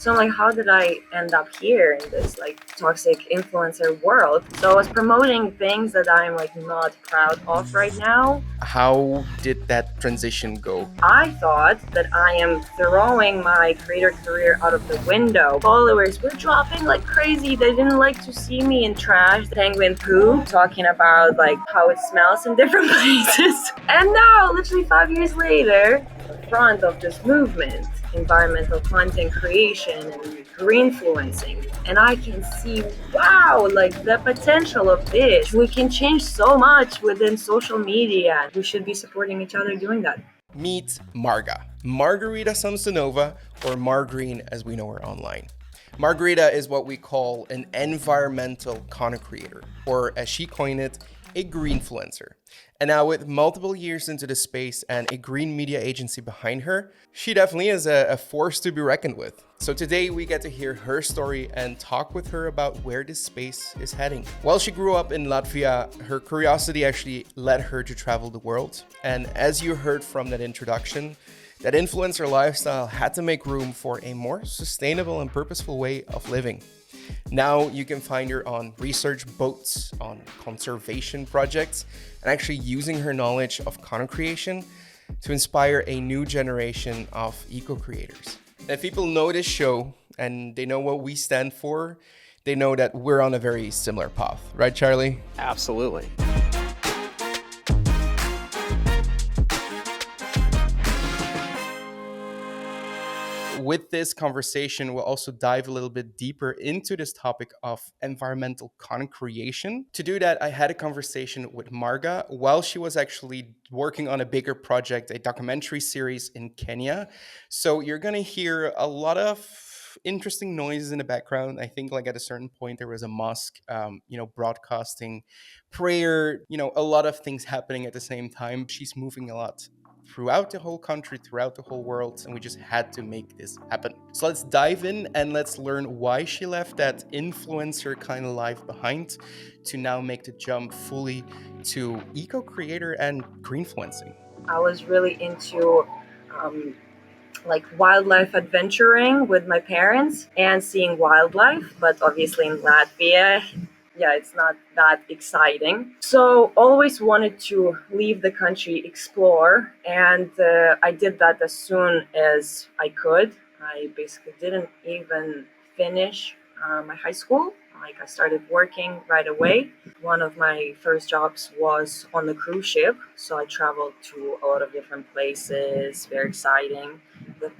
So I'm like, how did I end up here in this like toxic influencer world? So I was promoting things that I'm like not proud of right now. How did that transition go? I thought that I am throwing my creator career out of the window. Followers were dropping like crazy. They didn't like to see me in trash, penguin poo, talking about like how it smells in different places. And now, literally 5 years later, the front of this movement, environmental content creation and greenfluencing. And I can see, wow, like the potential of this. We can change so much within social media. We should be supporting each other doing that. Meet Marga, Margarita Samsonova, or Margreen as we know her online. Margarita is what we call an environmental content creator, or as she coined it, a greenfluencer. And now with multiple years into the space and a green media agency behind her, she definitely is a force to be reckoned with. So today we get to hear her story and talk with her about where this space is heading. While she grew up in Latvia, her curiosity actually led her to travel the world. And as you heard from that introduction, that influencer lifestyle had to make room for a more sustainable and purposeful way of living. Now you can find her on research boats, on conservation projects, and actually using her knowledge of content creation to inspire a new generation of eco-creators. If people know this show and they know what we stand for, they know that we're on a very similar path. Right, Charlie? Absolutely. With this conversation, we'll also dive a little bit deeper into this topic of environmental content creation. To do that, I had a conversation with Marga while she was actually working on a bigger project, a documentary series in Kenya. So you're going to hear a lot of interesting noises in the background. I think like at a certain point there was a mosque, broadcasting prayer, a lot of things happening at the same time. She's moving a lot throughout the whole country, throughout the whole world, and we just had to make this happen. So let's dive in and let's learn why she left that influencer kind of life behind to now make the jump fully to eco-creator and greenfluencing. I was really into like wildlife adventuring with my parents and seeing wildlife, but obviously in Latvia, yeah, it's not that exciting. So always wanted to leave the country, explore, and I did that as soon as I could. I basically didn't even finish my high school. Like I started working right away. One of my first jobs was on the cruise ship, so I traveled to a lot of different places. Very exciting.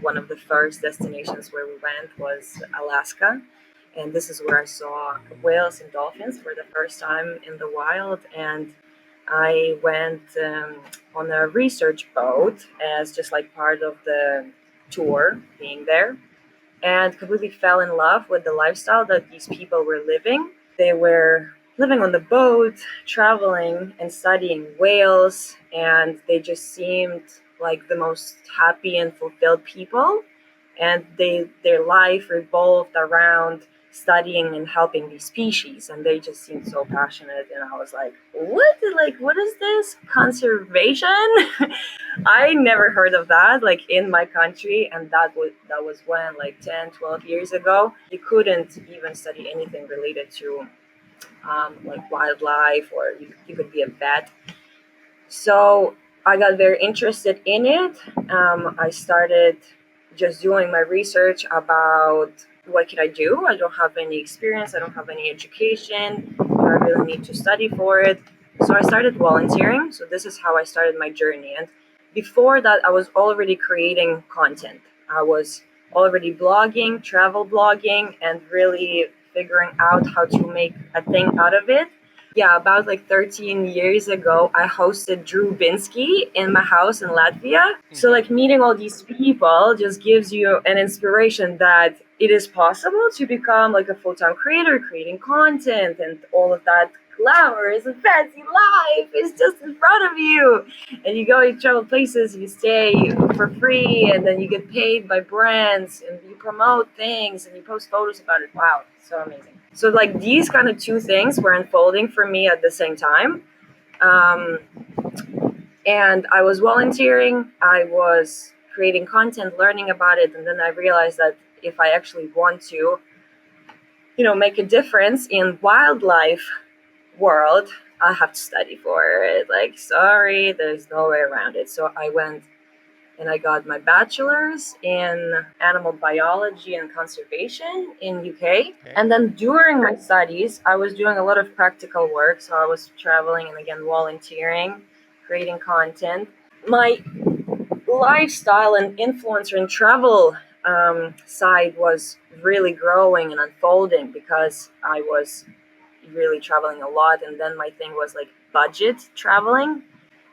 One of the first destinations where we went was Alaska, and this is where I saw whales and dolphins for the first time in the wild. And I went on a research boat as just like part of the tour being there, and completely fell in love with the lifestyle that these people were living. They were living on the boat, traveling and studying whales, and they just seemed like the most happy and fulfilled people. And their life revolved around studying and helping these species, and they just seemed so passionate. And I was what is this conservation? I never heard of that like in my country, and that was when like 10, 12 years ago you couldn't even study anything related to like wildlife, or you could be a vet. So I got very interested in it. I started just doing my research about what can I do. I don't have any experience, I don't have any education, I really need to study for it. So I started volunteering. So this is how I started my journey. And before that, I was already creating content. I was already blogging, travel blogging, and really figuring out how to make a thing out of it. Yeah, about like 13 years ago, I hosted Drew Binsky in my house in Latvia. So, like, meeting all these people just gives you an inspiration that it is possible to become like a full time creator, creating content, and all of that glamorous and fancy life is just in front of you. And you go, you travel places, you stay for free, and then you get paid by brands, and you promote things, and you post photos about it. Wow, so amazing. So like these kind of two things were unfolding for me at the same time. Um, and I was volunteering, I was creating content, learning about it, and then I realized that if I actually want to, make a difference in wildlife world, I have to study for it. Like, sorry, there's no way around it. So I went and I got my bachelor's in animal biology and conservation in UK. Okay. And then during my studies, I was doing a lot of practical work. So I was traveling and again volunteering, creating content. My lifestyle and influencer and travel side was really growing and unfolding because I was really traveling a lot. And then my thing was like budget traveling.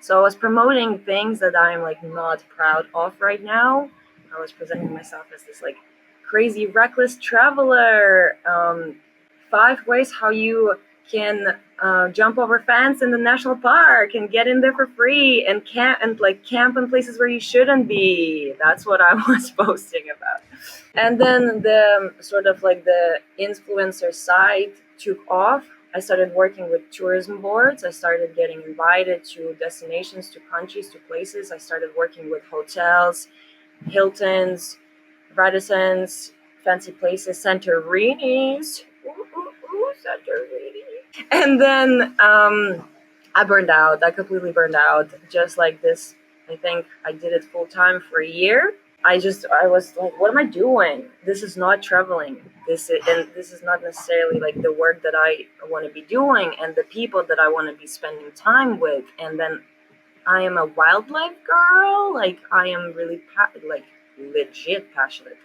So I was promoting things that I'm like not proud of right now. I was presenting myself as this like crazy reckless traveler. 5 ways how you can jump over fence in the national park and get in there for free and camp in places where you shouldn't be. That's what I was posting about. And then the sort of like the influencer side took off. I started working with tourism boards. I started getting invited to destinations, to countries, to places. I started working with hotels, Hiltons, Radissons, fancy places, Santorinis. Santorini. And then I burned out. I completely burned out. Just like this, I think I did it full time for a year. I was like, what am I doing? This is not traveling. This is not necessarily like the work that I want to be doing and the people that I want to be spending time with. And then I am a wildlife girl. Like I am really like legit passionate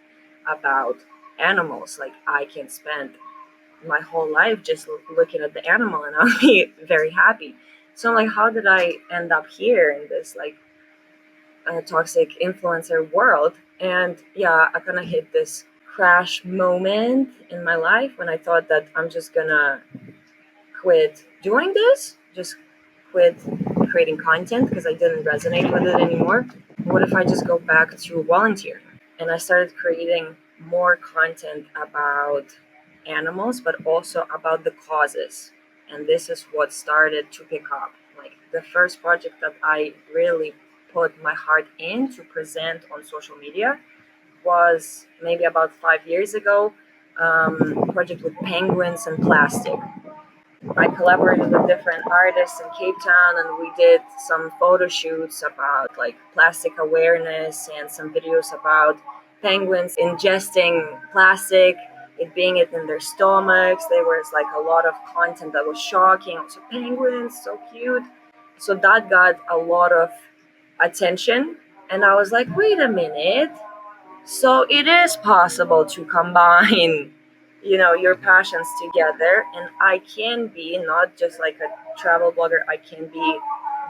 about animals. Like I can spend my whole life just looking at the animal and I'll be very happy. So I'm like, how did I end up here in this like toxic influencer world? And yeah, I kind of hit this crash moment in my life when I thought that I'm just gonna quit doing this, just quit creating content because I didn't resonate with it anymore. What if I just go back to volunteering? And I started creating more content about animals, but also about the causes. And this is what started to pick up. Like the first project that I really put my heart in to present on social media was maybe about 5 years ago. Project with penguins and plastic. I collaborated with different artists in Cape Town, and we did some photo shoots about like plastic awareness and some videos about penguins ingesting plastic, it being it in their stomachs. There was like a lot of content that was shocking. So penguins, so cute. So that got a lot of attention, and I was like, wait a minute. So it is possible to combine, your passions together, and I can be not just like a travel blogger. I can be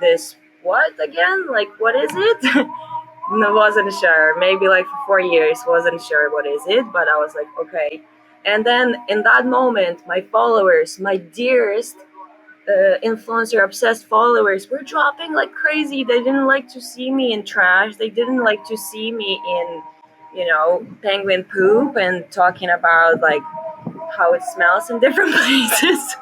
this what again? Like what is it? No, wasn't sure. Maybe like for 4 years, wasn't sure what is it, but I was like, okay. And then in that moment, my followers, my dearest influencer obsessed followers were dropping like crazy. They didn't like to see me in trash. They didn't like to see me in, penguin poop and talking about like how it smells in different places.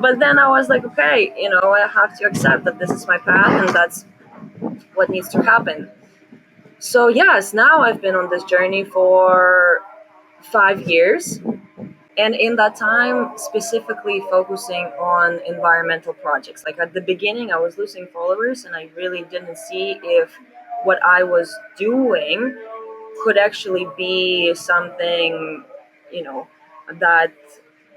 But then I was like, okay, I have to accept that this is my path and that's what needs to happen. So yes, now I've been on this journey for 5 years. And in that time, specifically focusing on environmental projects. Like at the beginning, I was losing followers and I really didn't see if what I was doing could actually be something, that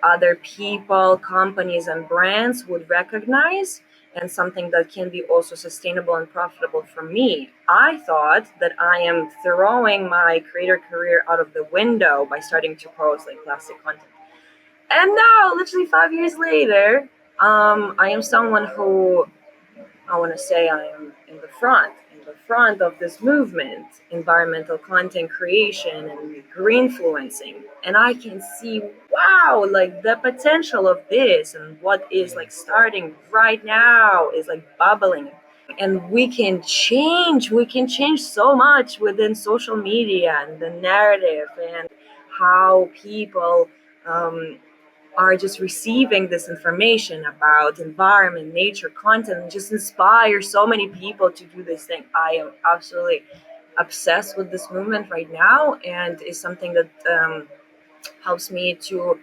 other people, companies, and brands would recognize, and something that can be also sustainable and profitable for me. I thought that I am throwing my creator career out of the window by starting to post like plastic content. And now, literally 5 years later, I am someone who I want to say I am in the front of this movement, environmental content creation and greenfluencing. And I can see, wow, like the potential of this and what is like starting right now is like bubbling. And we can change so much within social media and the narrative and how people are just receiving this information about environment, nature, content, and just inspire so many people to do this thing. I am absolutely obsessed with this movement right now, and is something that helps me to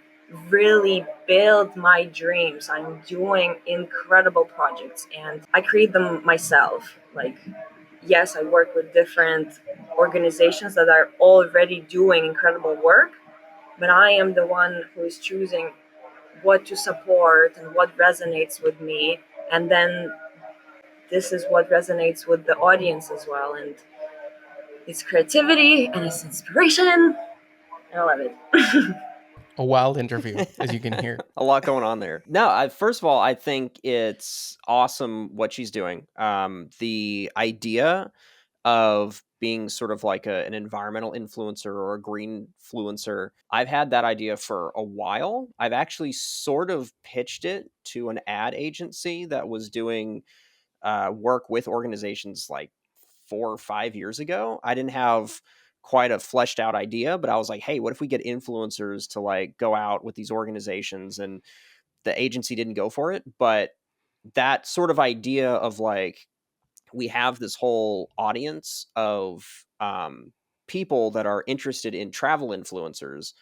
really build my dreams. I'm doing incredible projects and I create them myself. Like, yes, I work with different organizations that are already doing incredible work, but I am the one who is choosing what to support and what resonates with me. And then this is what resonates with the audience as well. And it's creativity and it's inspiration. I love it. A wild interview, as you can hear. A lot going on there. No, first of all, I think it's awesome what she's doing. The idea of being sort of like an environmental influencer or a green influencer. I've had that idea for a while. I've actually sort of pitched it to an ad agency that was doing work with organizations like 4 or 5 years ago. I didn't have quite a fleshed out idea, but I was like, hey, what if we get influencers to like go out with these organizations? And the agency didn't go for it. But that sort of idea of like, we have this whole audience of people that are interested in travel influencers,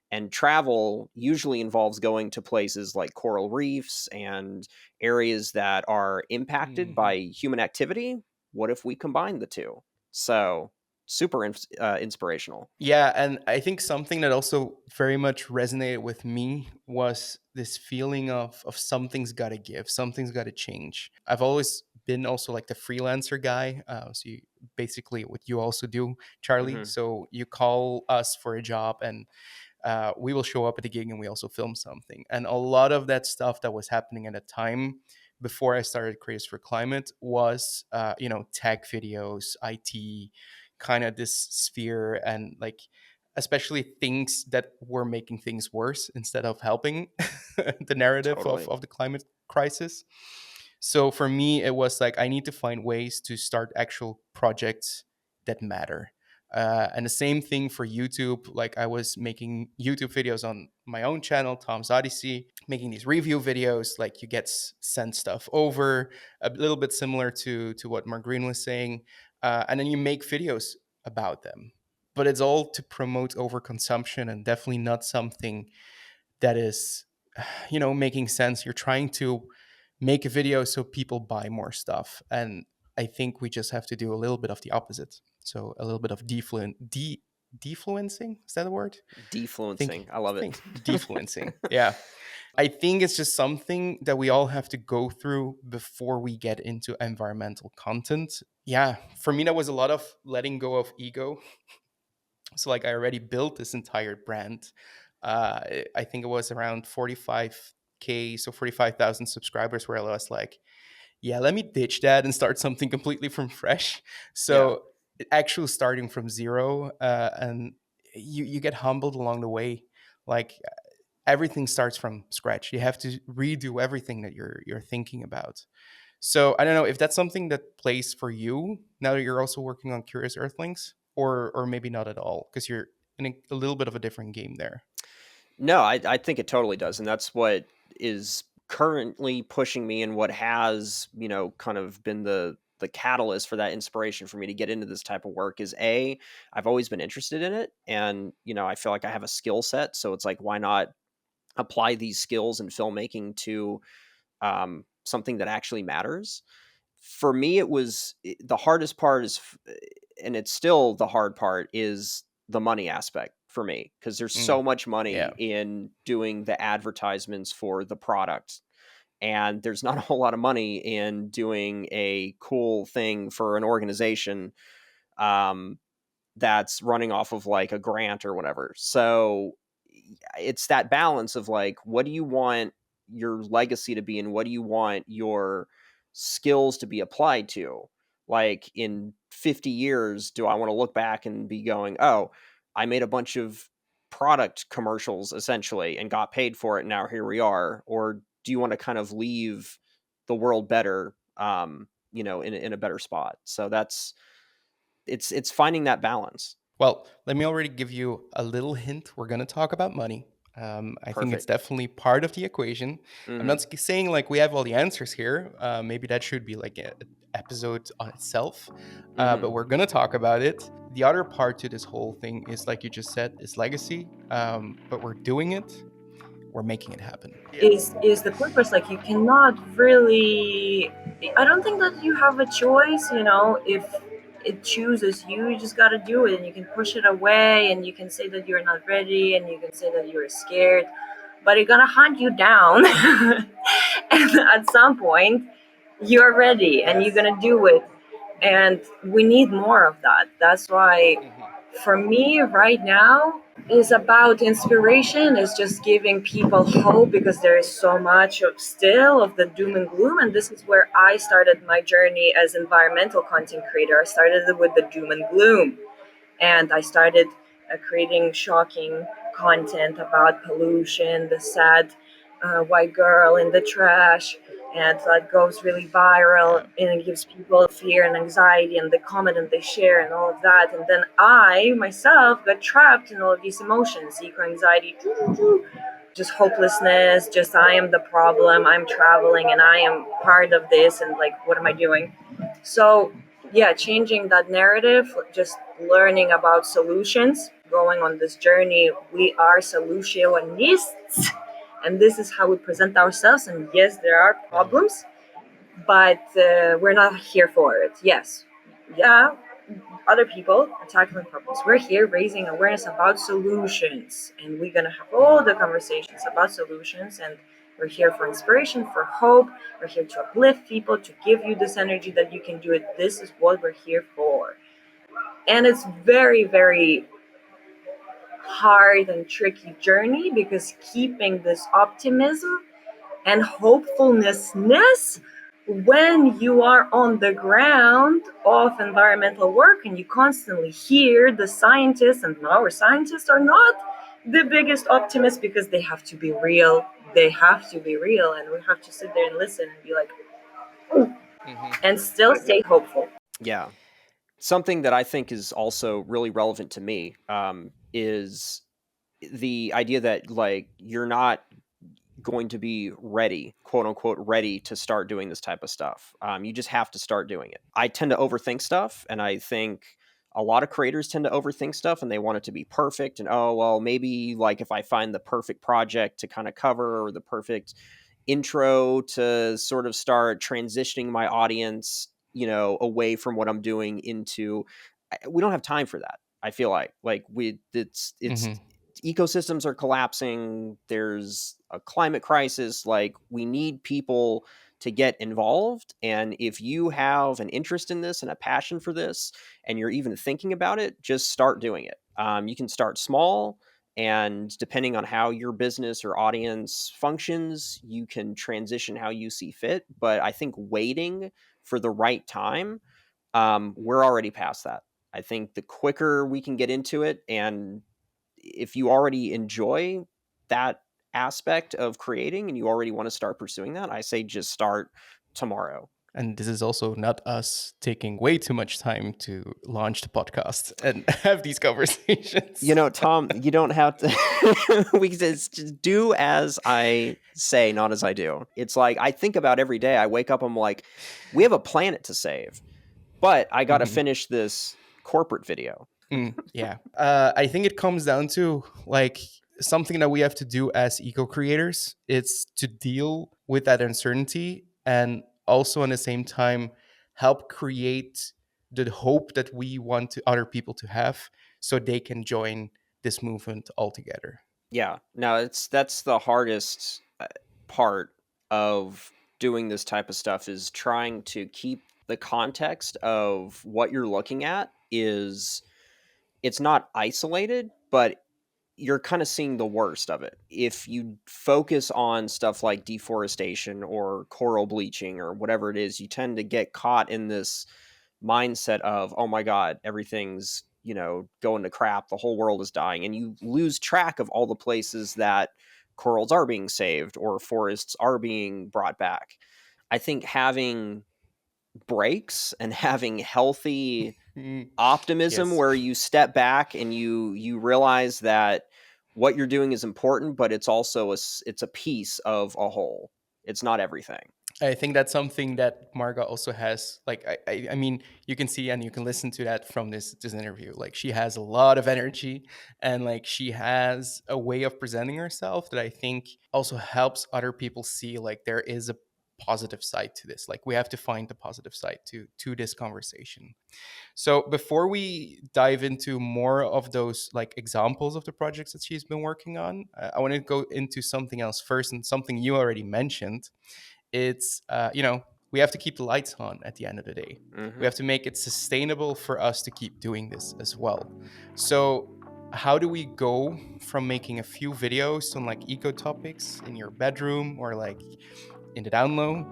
and travel usually involves going to places like coral reefs and areas that are impacted Mhm. by human activity. What if we combine the two? So super inspirational. Yeah, and I think something that also very much resonated with me was this feeling of something's got to give, something's got to change. I've always been also like the freelancer guy. So you, basically, what you also do, Charlie. Hmm. So you call us for a job, and we will show up at the gig, and we also film something. And a lot of that stuff that was happening at the time before I started Creators for Climate was, tech videos, IT, kind of this sphere, and like especially things that were making things worse instead of helping the narrative Totally. of the climate crisis. So for me, it was like I need to find ways to start actual projects that matter. And the same thing for YouTube. Like I was making YouTube videos on my own channel, Tom's Odyssey, making these review videos. Like you get sent stuff over, a little bit similar to what Margarine was saying, and then you make videos about them. But it's all to promote overconsumption, and definitely not something that is, making sense. You're trying to make a video so people buy more stuff, and I think we just have to do a little bit of the opposite. So a little bit of defluencing, is that a word? Think Defluencing. I love it. thanks, defluencing. Yeah, I think it's just something that we all have to go through before we get into environmental content. Yeah, for me that was a lot of letting go of ego. So like I already built this entire brand. I think it was around 45K, so 45,000 subscribers, where I was like, yeah, let me ditch that and start something completely from fresh. Yeah, So actually starting from zero, and you get humbled along the way. Like everything starts from scratch. You have to redo everything that you're thinking about. So I don't know if that's something that plays for you now that you're also working on Curious Earthlings, or maybe not at all because you're in a little bit of a different game there. no, I think it totally does, and that's what is currently pushing me, and what has kind of been the catalyst for that inspiration for me to get into this type of work is I've always been interested in it, and I feel like I have a skill set, so it's like, why not apply these skills in filmmaking to something that actually matters. For me, the hardest part is, and it's still the hard part, is the money aspect for me, because there's Mm, so much money yeah. in doing the advertisements for the product, and there's not a whole lot of money in doing a cool thing for an organization um, that's running off of like a grant or whatever. So it's that balance of like, what do you want your legacy to be, and what do you want your skills to be applied to? Like in 50 years, do I want to look back and be going, oh, I made a bunch of product commercials essentially and got paid for it, and now here we are? Or do you want to kind of leave the world better, in a better spot? So it's finding that balance. Well, let me already give you a little hint. We're going to talk about money. I think it's Perfect. definitely part of the equation. I'm Hmm. not saying like we have all the answers here. Maybe that should be like episode on itself, Mhm. but we're going to talk about it. The other part to this whole thing is, like you just said, is legacy, but we're doing it, we're making it happen. Is the purpose. Like, you cannot really, I don't think that you have a choice, if it chooses you. You just got to do it, and you can push it away, and you can say that you're not ready, and you can say that you're scared, but it's gonna hunt you down. And at some point you're ready and you're gonna do it, and we need more of that. That's why for me right now is about inspiration, is just giving people hope, because there is so much of still of the doom and gloom. And this is where I started my journey as environmental content creator. I started it with the doom and gloom, and I started creating shocking content about pollution, the sad white girl in the trash, and that goes really viral, and it gives people fear and anxiety, and they comment and they share and all of that. And then I myself got trapped in all of these emotions: eco anxiety, just hopelessness, just I am the problem, I'm traveling and I am part of this, and like, what am I doing? So yeah, changing that narrative, just learning about solutions, going on this journey. We are solutionists, and this is how we present ourselves. And yes, there are problems, but we're not here for it. Yes, yeah, other people are tackling problems. We're here raising awareness about solutions, and we're gonna have all the conversations about solutions. And we're here for inspiration, for hope. We're here to uplift people, to give you this energy that you can do it. This is what we're here for. And it's very, very hard and tricky journey, because keeping this optimism and hopefulness when you are on the ground of environmental work, and you constantly hear the scientists, and our scientists are not the biggest optimists, because they have to be real. They have to be real, and we have to sit there and listen and be like, and still stay hopeful. Yeah. Something that I think is also really relevant to me is the idea that, like, you're not going to be ready, quote unquote, ready to start doing this type of stuff. You just have to start doing it. I tend to overthink stuff, and I think a lot of creators tend to overthink stuff, and they want it to be perfect. And oh, well, maybe like if I find the perfect project to kind of cover, or the perfect intro to sort of start transitioning my audience, away from what I'm doing into, we don't have time for that. I feel like it's ecosystems are collapsing. There's a climate crisis. Like, we need people to get involved. And if you have an interest in this and a passion for this, and you're even thinking about it, just start doing it. You can start small, and depending on how your business or audience functions, you can transition how you see fit. But I think waiting for the right time, we're already past that. I think the quicker we can get into it, and if you already enjoy that aspect of creating and you already want to start pursuing that, I say just start tomorrow. And this is also not us taking way too much time to launch the podcast and have these conversations. Tom, you don't have to. We just do as I say, not as I do. It's like, I think about every day. I wake up, I'm like, we have a planet to save, but I got to finish this corporate video. Yeah. I think it comes down to, like, something that we have to do as eco creators. It's to deal with that uncertainty, and also at the same time help create the hope that we want other people to have, so they can join this movement altogether. Yeah. No, that's the hardest part of doing this type of stuff, is trying to keep the context of what you're looking at. Is It's not isolated, but you're kind of seeing the worst of it. If you focus on stuff like deforestation or coral bleaching or whatever it is, you tend to get caught in this mindset of, oh my God, everything's, going to crap. The whole world is dying. And you lose track of all the places that corals are being saved or forests are being brought back. I think having breaks and having healthy optimism, Yes. where you step back and you realize that what you're doing is important, but it's also it's a piece of a whole. It's not everything. I think that's something that Marga also has. Like, I mean, you can see and you can listen to that from this interview. Like, she has a lot of energy, and like she has a way of presenting herself that I think also helps other people see like there is a positive side to this. Like, we have to find the positive side to this conversation. So before we dive into more of those like examples of the projects that she's been working on, I want to go into something else first, and something you already mentioned. It's we have to keep the lights on at the end of the day. We Hmm. have to make it sustainable for us to keep doing this as well. So how do we go from making a few videos on like eco topics in your bedroom or like in the down low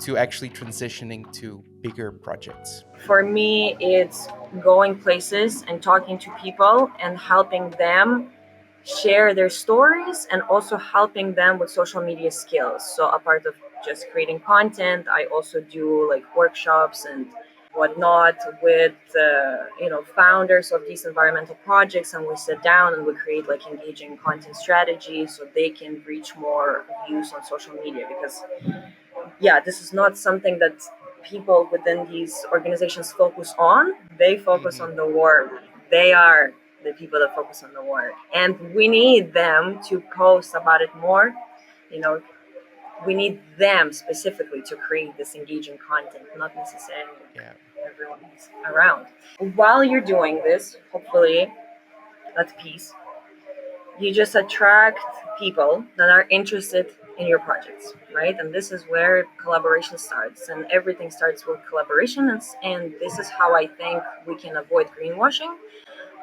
to actually transitioning to bigger projects? For me, it's going places and talking to people and helping them share their stories, and also helping them with social media skills. So apart of just creating content, I also do like workshops and whatnot with founders of these environmental projects, and we sit down and we create like engaging content strategies so they can reach more views on social media. Because yeah, this is not something that people within these organizations focus on. They focus Hmm. on the work. They are the people that focus on the work, and we need them to post about it more. You know, we need them specifically to create this engaging content, not necessarily Yeah. everyone who's around. While you're doing this, hopefully at peace, you just attract people that are interested in your projects, right? And this is where collaboration starts, and everything starts with collaboration. And this is how I think we can avoid greenwashing.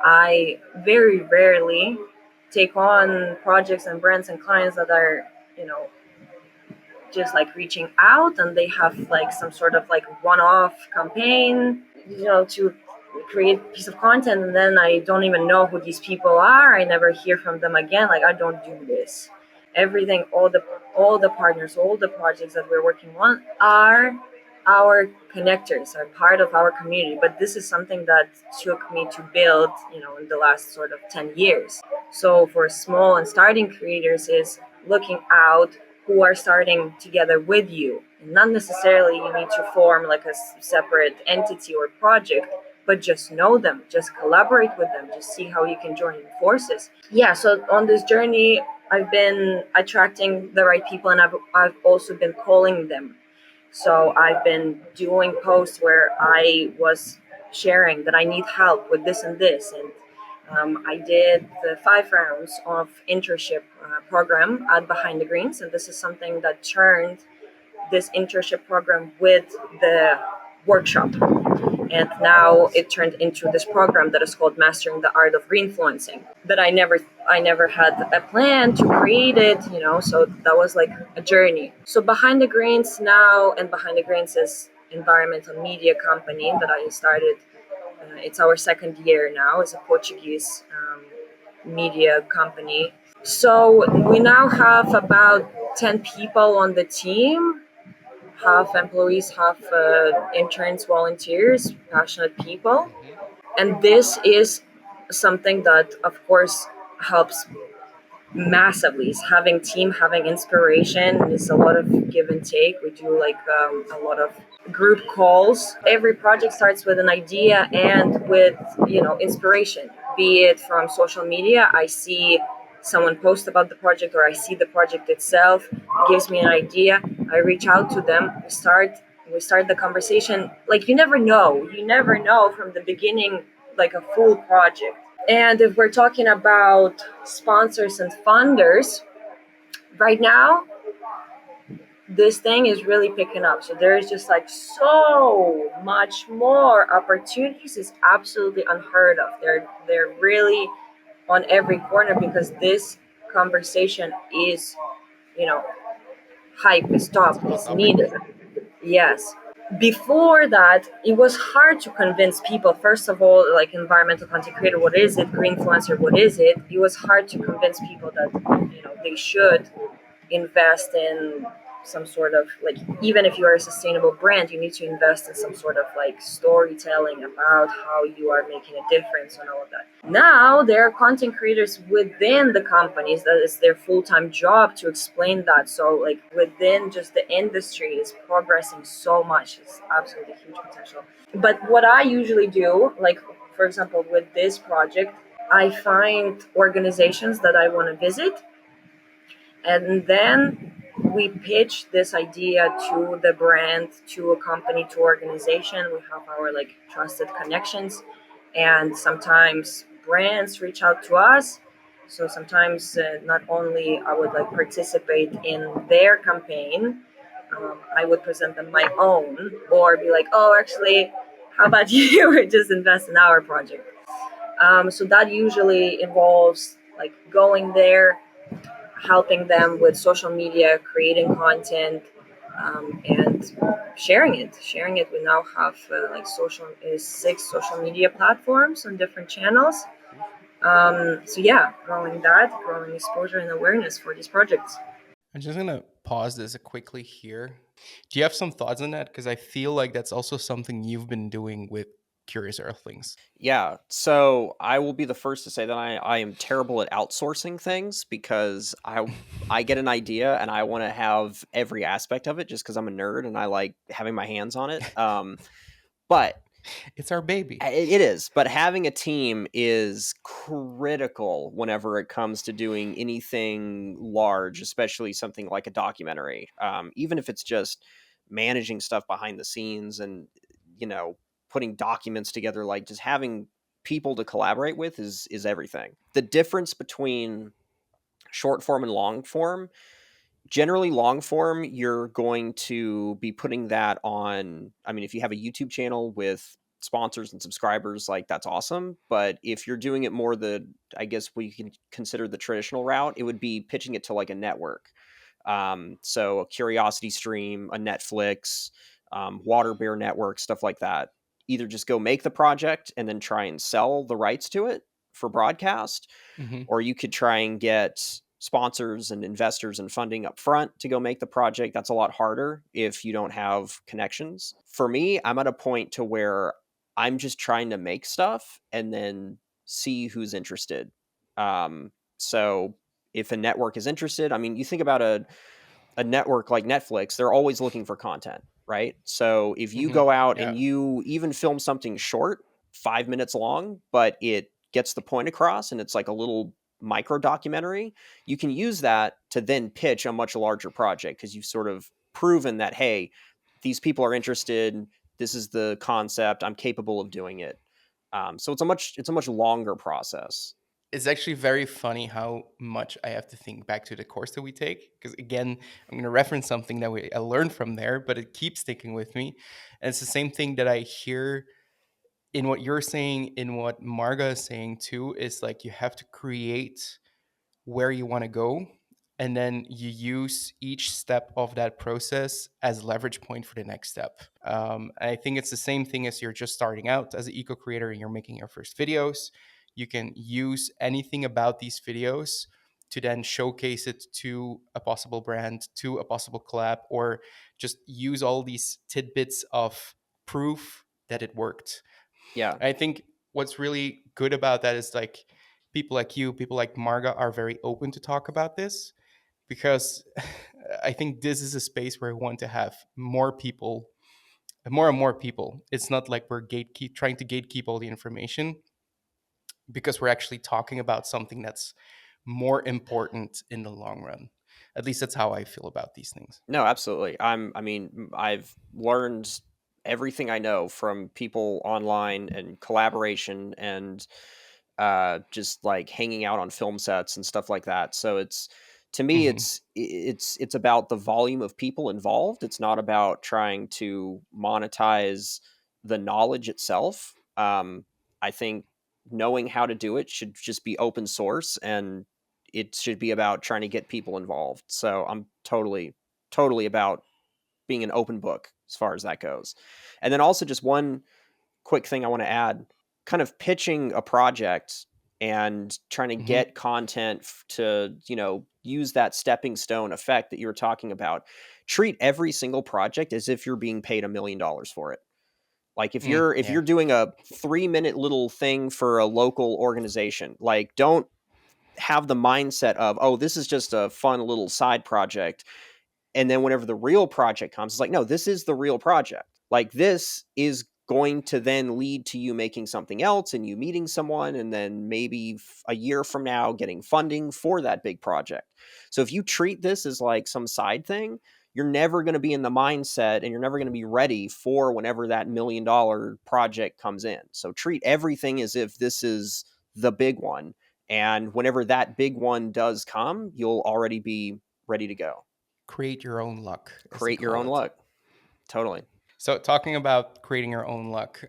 I very rarely take on projects and brands and clients that are, you know, just like reaching out and they have like some sort of like one-off campaign, to create a piece of content, and then I don't even know who these people are. I never hear from them again. Like, I don't do this. Everything, all the partners, all the projects that we're working on are our connectors, are part of our community. But this is something that took me to build, in the last sort of 10 years. So for small and starting creators is looking out who are starting together with you. And not necessarily you need to form like a separate entity or project, but just know them, just collaborate with them, just see how you can join forces. Yeah, so on this journey, I've been attracting the right people, and I've also been calling them. So I've been doing posts where I was sharing that I need help with this and this. And I did the 5 rounds of internship program at Behind the Greens, and this is something that turned this internship program with the workshop, and now it turned into this program that is called Mastering the Art of Greenfluencing. That I never had a plan to create it, so that was like a journey. So Behind the Greens now, and Behind the Greens is environmental media company that I started. It's our second year now. It's a Portuguese media company. So we now have about 10 people on the team, half employees, half interns, volunteers, passionate people. Hmm. And this is something that, of course, helps massively. Is having team, having inspiration. Is a lot of give and take. We do like a lot of group calls. Every project starts with an idea and with inspiration, be it from social media. I see someone post about the project, or I see the project itself. It gives me an idea. I reach out to them. We start the conversation. Like, you never know from the beginning, like a full project. And if we're talking about sponsors and funders, right now, this thing is really picking up. So there is just like so much more opportunities. It's absolutely unheard of. They're really on every corner, because this conversation is, you know, hype, is It's a top, hot is topic. needed. Yes. Before that, it was hard to convince people. First of all, like, environmental content creator, what is it? Greenfluencer, what is it? It was hard to convince people that they should invest in some sort of like, even if you are a sustainable brand, you need to invest in some sort of like storytelling about how you are making a difference and all of that. Now there are content creators within the companies that is their full-time job to explain that. So like within just the industry is progressing so much. It's absolutely huge potential. But what I usually do, like for example with this project, I find organizations that I want to visit, and then we pitch this idea to the brand, to a company, to organization. We have our like trusted connections, and sometimes brands reach out to us. So sometimes not only I would like participate in their campaign, I would present them my own, or be like, oh, actually, how about you just invest in our project? So that usually involves like going there, helping them with social media, creating content, and sharing it. We now have like six social media platforms on different channels. So yeah, growing exposure and awareness for these projects. I'm just gonna pause this quickly here. Do you have some thoughts on that? Because I feel like that's also something you've been doing with Curious Earthlings. Yeah, so I will be the first to say that I am terrible at outsourcing things because I get an idea and I want to have every aspect of it just because I'm a nerd and I like having my hands on it. But It's our baby. it is, but having a team is critical whenever it comes to doing anything large, especially something like a documentary. Even if it's just managing stuff behind the scenes and you know putting documents together, like just having people to collaborate with is everything. The difference between short form and long form, generally long form, you're going to be putting that on. I mean, if you have a YouTube channel with sponsors and subscribers, like that's awesome. But if you're doing it more I guess we can consider the traditional route, it would be pitching it to like a network. So a Curiosity Stream, a Netflix, Water Bear Network, stuff like that. Either just go make the project and then try and sell the rights to it for broadcast, Hmm. or you could try and get sponsors and investors and funding up front to go make the project. That's a lot harder if you don't have connections. For me, I'm at a point to where I'm just trying to make stuff and then see who's interested. So if a network is interested, I mean, you think about a network like Netflix, they're always looking for content, right? So if you Hmm. go out and Yeah. you even film something short, 5 minutes long, but it gets the point across and it's like a little micro documentary, you can use that to then pitch a much larger project because you've sort of proven that, hey, these people are interested. This is the concept. I'm capable of doing it. So it's a much longer process. It's actually very funny how much I have to think back to the course that we take. Because again, I'm going to reference something that I learned from there, but it keeps sticking with me. And it's the same thing that I hear in what you're saying, in what Marga is saying too, is like you have to create where you want to go, and then you use each step of that process as leverage point for the next step. I think it's the same thing as you're just starting out as an eco creator and you're making your first videos. You can use anything about these videos to then showcase it to a possible brand, to a possible collab, or just use all these tidbits of proof that it worked. Yeah. I think what's really good about that is like people like you, people like Marga are very open to talk about this, because I think this is a space where we want to have more people, more and more people. It's not like we're trying to gatekeep all the information, because we're actually talking about something that's more important in the long run. At least that's how I feel about these things. No, absolutely. I mean, I've learned everything I know from people online and collaboration and just like hanging out on film sets and stuff like that. So it's to me, Hmm. it's about the volume of people involved. It's not about trying to monetize the knowledge itself. I think knowing how to do it should just be open source, and it should be about trying to get people involved. So I'm totally about being an open book as far as that goes. And then also just one quick thing I want to add, kind of pitching a project and trying to Hmm. get content to, use that stepping stone effect that you were talking about. treat every single project as if you're being paid $1 million for it. Like if you're Yeah. doing a 3-minute little thing for a local organization, like don't have the mindset of, oh, this is just a fun little side project. And then whenever the real project comes, it's like, no, this is the real project. Like this is going to then lead to you making something else and you meeting someone and then maybe a year from now getting funding for that big project. So if you treat this as like some side thing, you're never going to be in the mindset and you're never going to be ready for whenever that $1 million project comes in. So treat everything as if this is the big one. And whenever that big one does come, you'll already be ready to go. Create your own luck, as they Create your call own it. luck. Totally. So, talking about creating your own luck,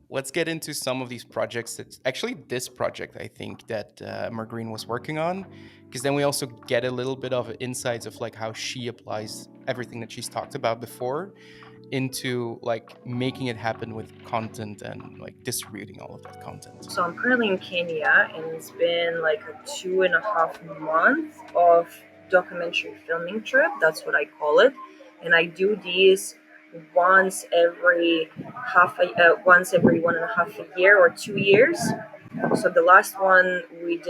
let's get into some of these projects. That actually, this project I think that Margarine was working on, because then we also get a little bit of insights of like how she applies everything that she's talked about before into like making it happen with content and like distributing all of that content. So I'm currently in Kenya, and it's been like a 2.5 month of documentary filming trip. That's what I call it, and I do these once every 1.5 year or 2 years. So the last one we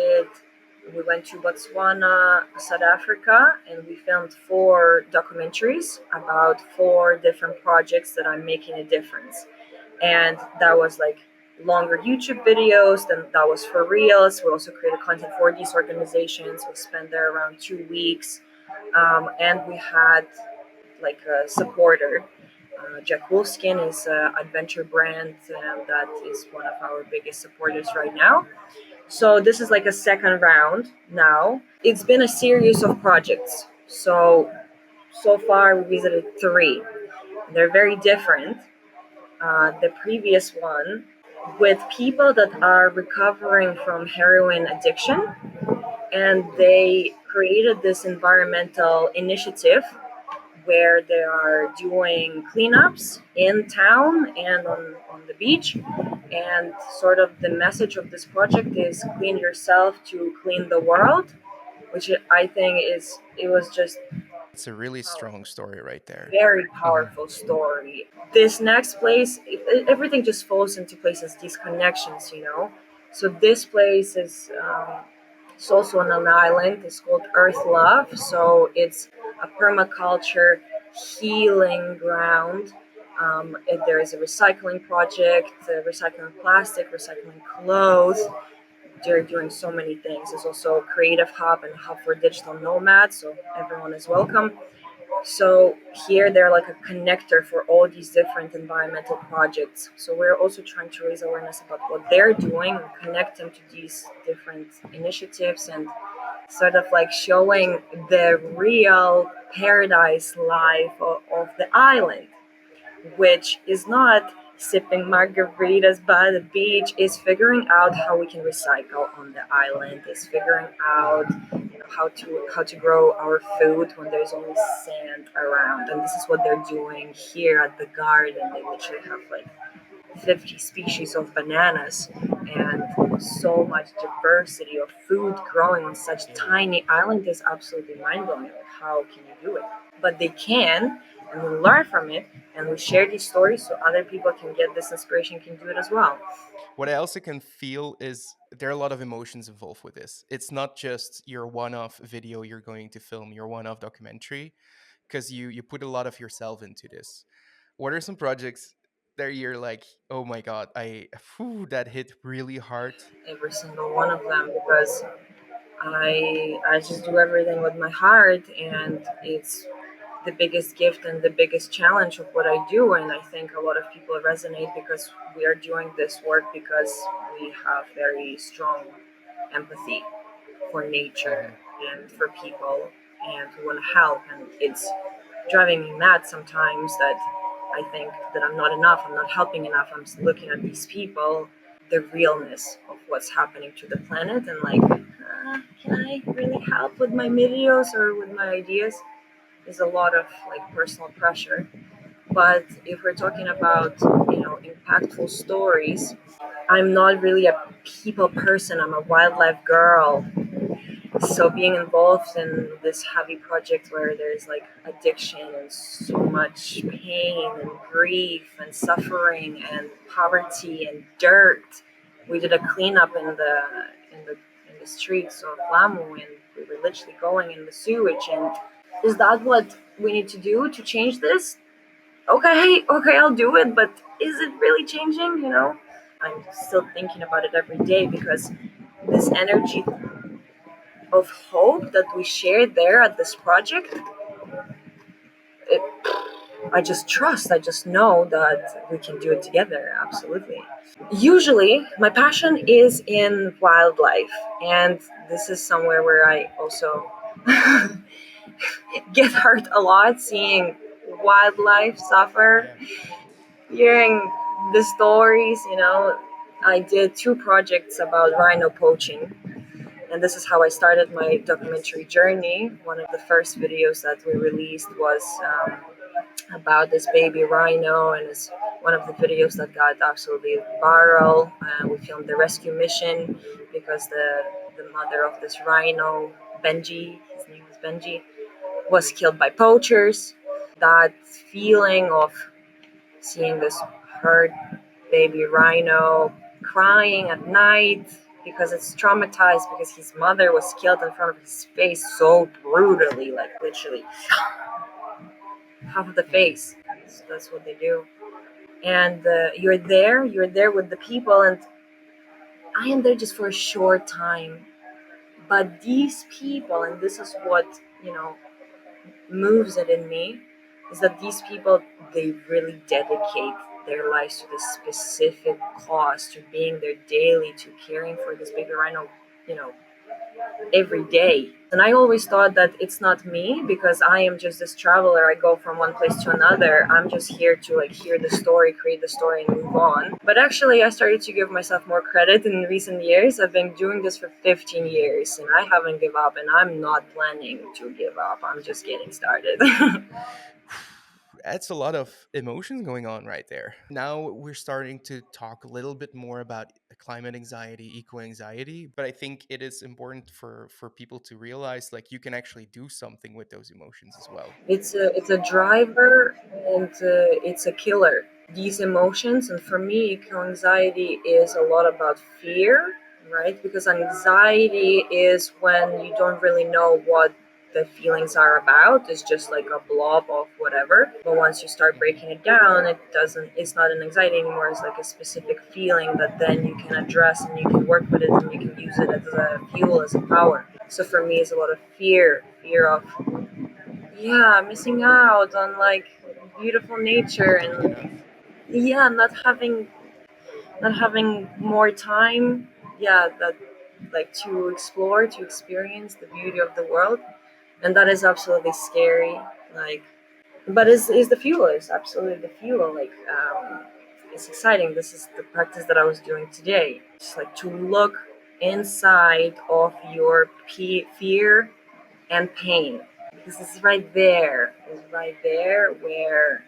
went to Botswana, South Africa, and we filmed 4 documentaries about 4 different projects that I'm making a difference. And that was like longer YouTube videos, then that was for reels. We also created content for these organizations. We spent there around 2 weeks. And we had like a supporter. Jack Wolfskin is an adventure brand that is one of our biggest supporters right now. So this is like a second round now. It's been a series of projects. So far we visited 3. They're very different. The previous one with people that are recovering from heroin addiction, and they created this environmental initiative where they are doing cleanups in town and on the beach. And sort of the message of this project is clean yourself to clean the world, which I think it was just It's a really strong story right there. very Mhm. powerful story. This next place, everything just falls into places, these connections, you know. So this place is it's also on an island. It's called Earth Love. So it's a permaculture healing ground. There is a recycling project, recycling plastic, recycling clothes. They're doing so many things. There's also a creative hub and a hub for digital nomads. So everyone is welcome. So here they're like a connector for all these different environmental projects. So we're also trying to raise awareness about what they're doing and connect them to these different initiatives and sort of like showing the real paradise life of the island, which is not sipping margaritas by the beach, is figuring out how we can recycle on the island, is figuring out how to grow our food when there's only sand around. And this is what they're doing here at the garden. They literally have like 50 species of bananas and so much diversity of food growing on such tiny island is absolutely mind-blowing. Like, how can you do it? But they can, and we learn from it, and we share these stories so other people can get this inspiration, can do it as well. What I also can feel is there are a lot of emotions involved with this. It's not just your one-off video you're going to film, your one-off documentary, because you put a lot of yourself into this. What are some projects that you're like, oh my god, that hit really hard? Every single one of them, because I just do everything with my heart, and it's the biggest gift and the biggest challenge of what I do. And I think a lot of people resonate because we are doing this work because we have very strong empathy for nature Mhm. and for people, and we want to help. And it's driving me mad sometimes that I think that I'm not enough, I'm not helping enough. I'm looking at these people, the realness of what's happening to the planet, and like, can I really help with my videos or with my ideas? Is a lot of like personal pressure. But if we're talking about, impactful stories, I'm not really a people person. I'm a wildlife girl. So being involved in this heavy project where there's like addiction and so much pain and grief and suffering and poverty and dirt, we did a cleanup in the in the streets of Lamu, and we were literally going in the sewage. And is that what we need to do to change this? Okay, okay, I'll do it, but is it really changing? You know, I'm still thinking about it every day because this energy of hope that we shared there at this project, it, I just trust, I just know that we can do it together. Absolutely. Usually, my passion is in wildlife, and this is somewhere where I also get hurt a lot seeing wildlife suffer, Yeah. hearing the stories. You know, I did two projects about rhino poaching, and this is how I started my Nice. documentary journey. One of the first videos that we released was about this baby rhino, and it's one of the videos that got absolutely viral. We filmed the rescue mission because the mother of this rhino, Benji, his name was Benji, was killed by poachers. That feeling of seeing this hurt baby rhino crying at night because it's traumatized because his mother was killed in front of his face so brutally, like literally half of the Mm. face. So that's what they do. And you're there with the people, and I am there just for a short time. But these people, and this is what, you know, moves it in me, is that these people, they really dedicate their lives to this specific cause, to being there daily, to caring for this baby rhino, you know, every day. And I always thought that it's not me because I am just this traveler. I go from one place to another. I'm just here to like hear the story, create the story, and move on. But actually, I started to give myself more credit in recent years. I've been doing this for 15 years and I haven't given up, and I'm not planning to give up. I'm just getting started. That's a lot of emotions going on right there. Now we're starting to talk a little bit more about climate anxiety, eco anxiety, but I think it is important for people to realize like you can actually do something with those emotions as well. It's a driver, and it's a killer. These emotions, and for me, eco-anxiety is a lot about fear, right? Because anxiety is when you don't really know what the feelings are about. It's just like a blob of whatever. But once you start Mhm. breaking it down, it's not an anxiety anymore. It's like a specific feeling that then you can address and you can work with it and you can use it as a fuel, as a power. So for me, it's a lot of fear of, yeah, missing out on like beautiful nature, Not doing and enough. yeah, not having more time, yeah, that like to explore, to experience the beauty of the world. And that is absolutely scary, like, but is the fuel, is absolutely the fuel, like, it's exciting. This is the practice that I was doing today. It's like to look inside of your fear and pain, because it's right there. It's right there where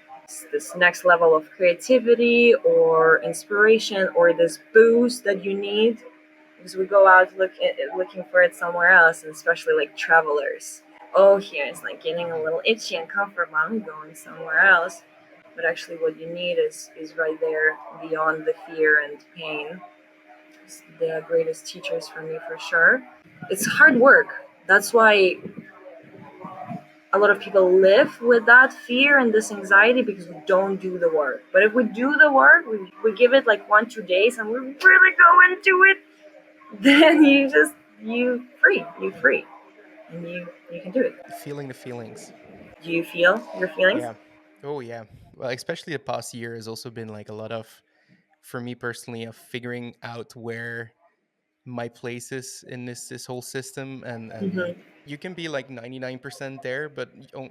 this next level of creativity or inspiration or this boost that you need, because we go out looking for it somewhere else, and especially like travelers. Oh, here it's like getting a Mhm. little itchy and comfortable. I'm going somewhere else. But actually, what you need is right there beyond the fear and pain. It's the greatest teachers for me, for sure. It's hard work. That's why a lot of people live with that fear and this anxiety, because we don't do the work. But if we do the work, we give it like 1 2 days and we really go into it, then you free, and you can do it. Feeling the feelings. Do you feel your feelings? Yeah. Oh yeah. Well, especially the past year has also been like a lot of, for me personally, of figuring out where my place is in this whole system, and Mm-hmm. you can be like 99% there, but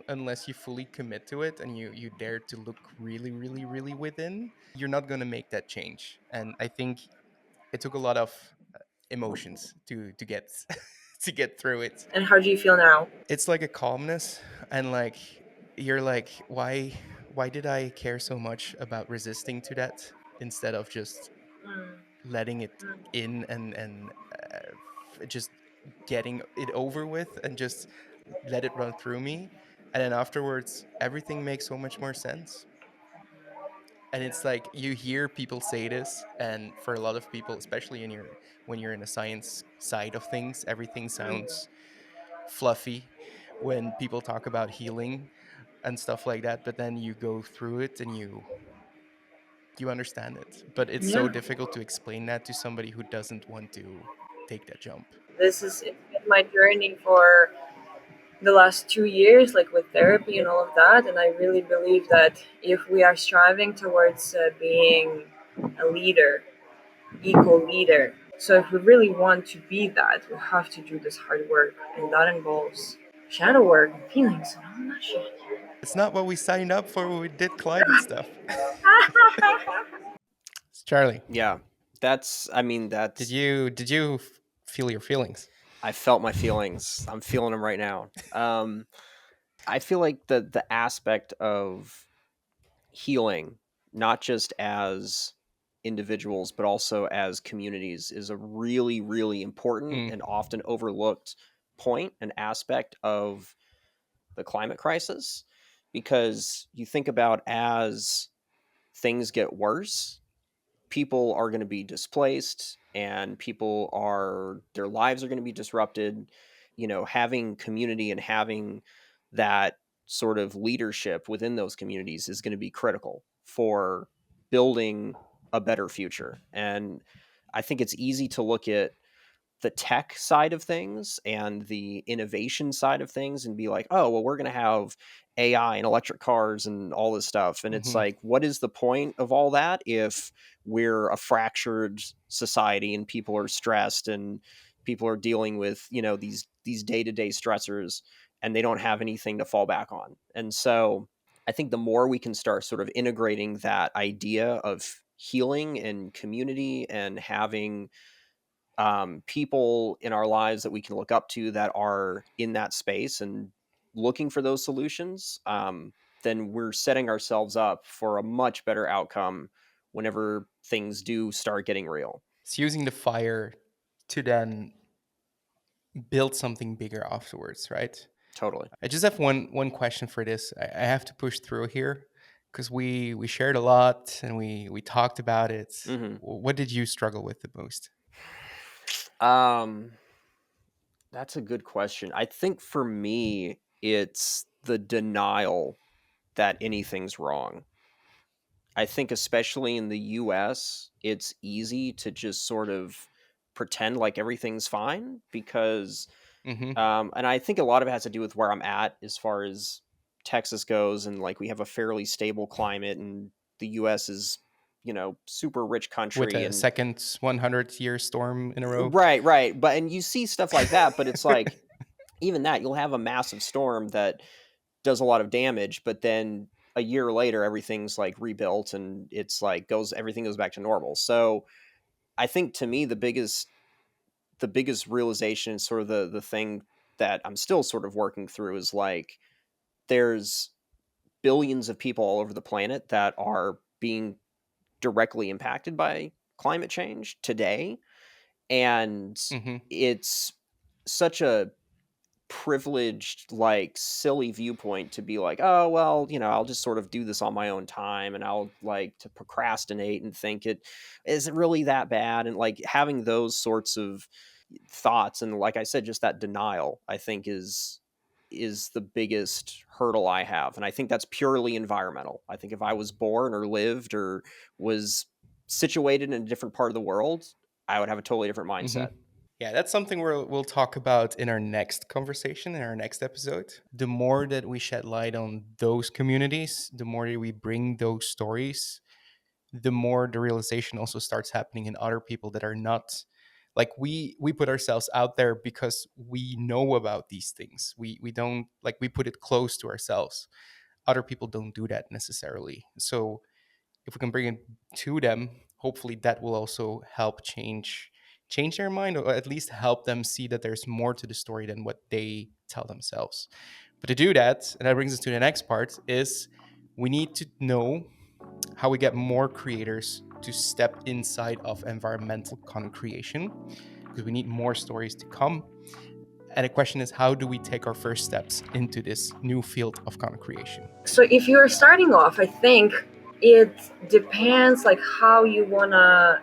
unless you fully commit to it and you dare to look really really really within, you're not going to make that change. And I think it took a lot of emotions to get to get through it. And how do you feel now? It's like a calmness, and like you're like, why did I care so much about resisting to that instead of just Mm, letting it mm. in, and just getting it over with and just let it run through me. And then afterwards, everything makes so much more sense. And it's like you hear people say this, and for a lot of people, especially in your when you're in a science side of things, everything sounds fluffy when people talk about healing and stuff like that. But then you go through it and you understand it. But it's so Yeah, difficult to explain that to somebody who doesn't want to take that jump. this is it's been my journey for the last 2 years, like with therapy and all of that. And I really believe that if we are striving towards being a leader, equal leader, so if we really want to be that, we have to do this hard work, and that involves shadow work and feelings and all that shit. It's not what we signed up for when we did climate stuff. Charlie, Yeah, that's. I mean, that's. did you feel your feelings? I felt my feelings. I'm feeling them right now. I feel like the aspect of healing, not just as individuals, but also as communities, is a really, really important Mm, and often overlooked point and aspect of the climate crisis. Because you think about as things get worse, people are going to be displaced and people are their lives are going to be disrupted. Having community and having that sort of leadership within those communities is going to be critical for building a better future. And I think it's easy to look at the tech side of things and the innovation side of things and be like, oh, well, we're going to have AI and electric cars and all this stuff. And it's hmm like, what is the point of all that if we're a fractured society and people are stressed and people are dealing with, these day-to-day stressors and they don't have anything to fall back on. And so I think the more we can start sort of integrating that idea of healing and community and having people in our lives that we can look up to that are in that space and looking for those solutions, then we're setting ourselves up for a much better outcome whenever things do start getting real. it's using the fire to then build something bigger afterwards, right? Totally. I just have one question for this. I have to push through here because we shared a lot and we talked about it. Hmm. What did you struggle with the most? Um, that's a good question. I think for me, it's the denial that anything's wrong. I think especially in the US, it's easy to just sort of pretend like everything's fine because Mm-hmm. and I think a lot of it has to do with where I'm at as far as Texas goes, and like we have a fairly stable climate and the US is, super rich With country a and second 100-year storm in a row. right, right. But and you see stuff like that, but it's like even that you'll have a massive storm that does a lot of damage, but then a year later everything's like rebuilt and it's like goes everything goes back to normal. So I think to me the biggest realization is sort of the thing that I'm still sort of working through is like there's billions of people all over the planet that are being directly impacted by climate change today, and Mm-hmm. it's such a privileged, like silly viewpoint to be like, oh well, I'll just sort of do this on my own time and I'll like to procrastinate and think it isn't really that bad, and like having those sorts of thoughts and like I said, just that denial I think is the biggest hurdle I have. And I think that's purely environmental. I think if I was born or lived or was situated in a different part of the world, I would have a totally different Mm-hmm. mindset. Yeah, that's something we'll talk about in our next conversation, in our next episode. The more that we shed light on those communities, the more that we bring those stories, the more the realization also starts happening in other people that are not like we put ourselves out there because we know about these things. We don't like we put it close to ourselves. Other people don't do that necessarily. So if we can bring it to them, hopefully that will also help change their mind, or at least help them see that there's more to the story than what they tell themselves. But to do that, and that brings us to the next part, is we need to know how we get more creators to step inside of environmental content creation. because we need more stories to come. And the question is, how do we take our first steps into this new field of content creation? So if you're starting off, I think it depends like how you wanna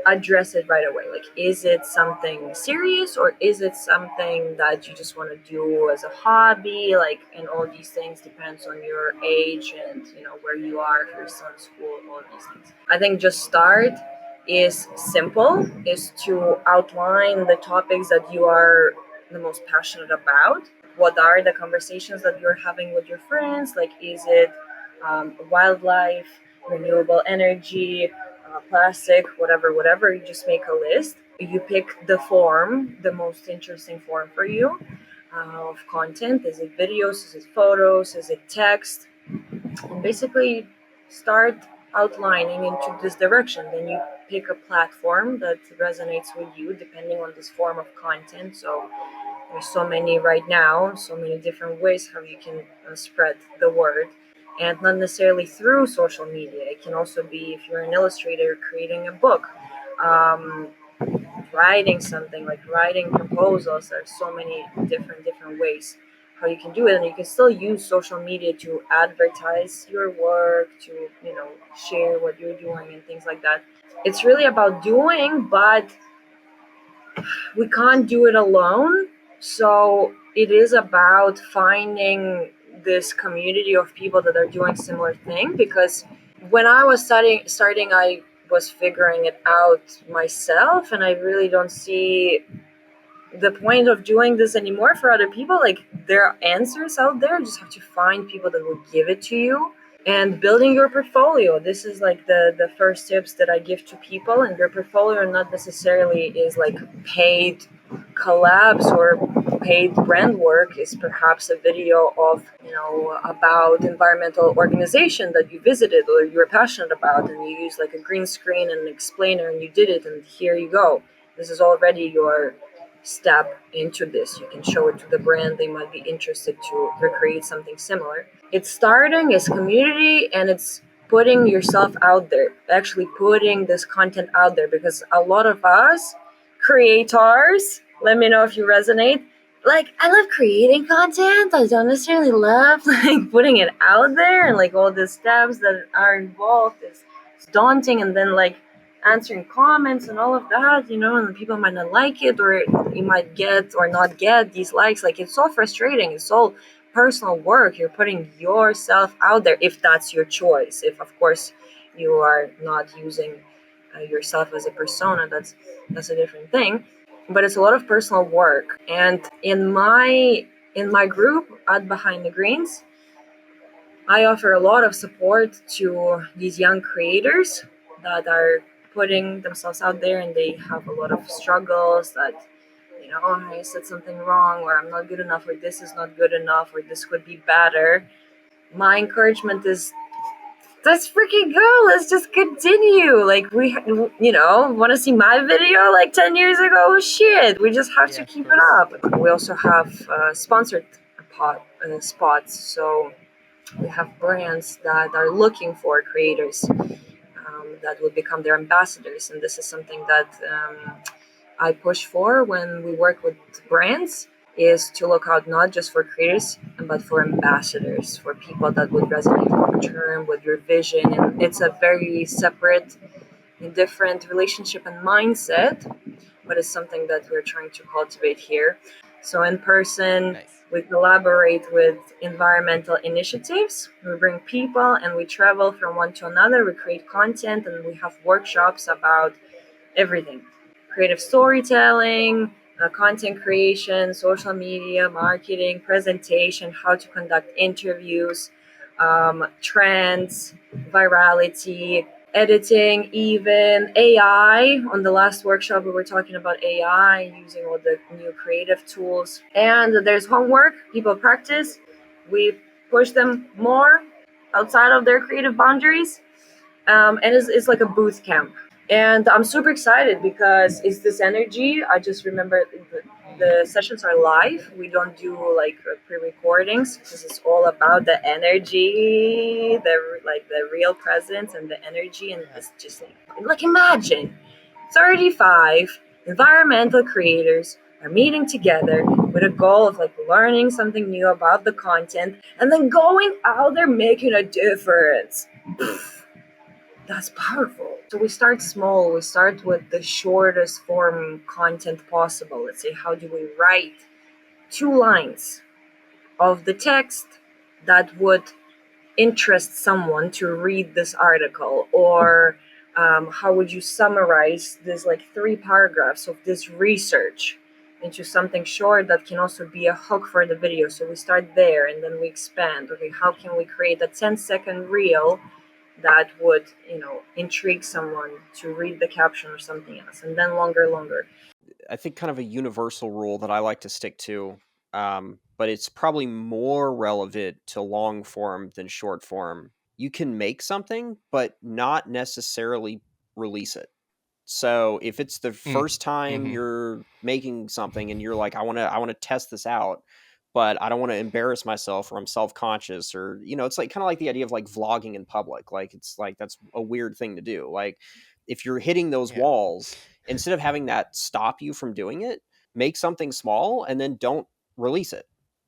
address it right away. Like, is it something serious, or is it something that you just want to do as a hobby? Like, and all these things depends on your age and where you are, if your son's school, all these things. I think just start is simple, is to outline the topics that you are the most passionate about. What are the conversations that you're having with your friends? Like, is it wildlife, renewable energy, plastic, whatever. You just make a list. You pick the form, the most interesting form for you of content. Is it videos? Is it photos? Is it text? And basically start outlining into this direction. Then you pick a platform that resonates with you depending on this form of content. So there's so many right now, so many different ways how you can spread the word, and not necessarily through social media. It can also be if you're an illustrator creating a book, um, writing something, like writing proposals. There's so many different ways how you can do it, and you can still use social media to advertise your work, to share what you're doing and things like that. It's really about doing, but we can't do it alone. So it is about finding this community of people that are doing similar thing. Because when I was starting, I was figuring it out myself, and I really don't see the point of doing this anymore for other people. Like, there are answers out there, you just have to find people that will give it to you. And building your portfolio, this is like the first tips that I give to people. And your portfolio not necessarily is like paid collabs or paid brand work. Is perhaps a video of about environmental organization that you visited or you're passionate about, and you use like a green screen and an explainer, and you did it, and here you go. This is already your step into this. You can show it to the brand, they might be interested to recreate something similar. It's starting as community, and it's putting yourself out there, actually putting this content out there. Because a lot of us creators, let me know if you resonate, like, I love creating content, I don't necessarily love like putting it out there, and like all the steps that are involved is daunting. And then like answering comments and all of that, and people might not like it, or you might get or not get these likes. Like, it's so frustrating. It's all personal work. You're putting yourself out there, if that's your choice. If, of course, you are not using yourself as a persona, that's a different thing. But it's a lot of personal work. And in my group at Behind the Greens, I offer a lot of support to these young creators that are putting themselves out there, and they have a lot of struggles that, oh, I said something wrong, or I'm not good enough, or this is not good enough, or this could be better. My encouragement is, let's freaking go. Let's just continue. Like, want to see my video like 10 years ago? Shit, we just have to keep it up. We also have sponsored spots. So we have brands that are looking for creators that will become their ambassadors. And this is something that I push for when we work with brands, is to look out not just for creators, but for ambassadors, for people that would resonate long term with your vision. And it's a very separate and different relationship and mindset, but it's something that we're trying to cultivate here. So in person, we collaborate with environmental initiatives. We bring people and we travel from one to another. We create content, and we have workshops about everything: creative storytelling, content creation, social media, marketing, presentation, how to conduct interviews, trends, virality, editing, even AI. On the last workshop, we were talking about AI, using all the new creative tools. And there's homework, people practice. We push them more outside of their creative boundaries. And it's like a boot camp. And I'm super excited because it's this energy. I just remember the sessions are live. We don't do like pre-recordings, because it's all about the energy, the real presence and the energy. And it's just like imagine 35 Environmental creators are meeting together with a goal of like learning something new about the content and then going out there making a difference. That's powerful. So we start small. We start with the shortest form content possible. Let's say, how do we write 2 lines of the text that would interest someone to read this article? Or how would you summarize this like 3 paragraphs of this research into something short that can also be a hook for the video? So we start there and then we expand. Okay, how can we create a 10-second reel that would, intrigue someone to read the caption or something else, and then longer. I think kind of a universal rule that I like to stick to, but it's probably more relevant to long form than short form. You can make something, but not necessarily release it. So if it's the first time Mm-hmm. you're making something and you're like, I want to test this out, but I don't want to embarrass myself, or I'm self-conscious, or it's like kind of like the idea of like vlogging in public. Like it's like that's a weird thing to do. Like if you're hitting those Yeah. walls, instead of having that stop you from doing it, make something small and then don't release it.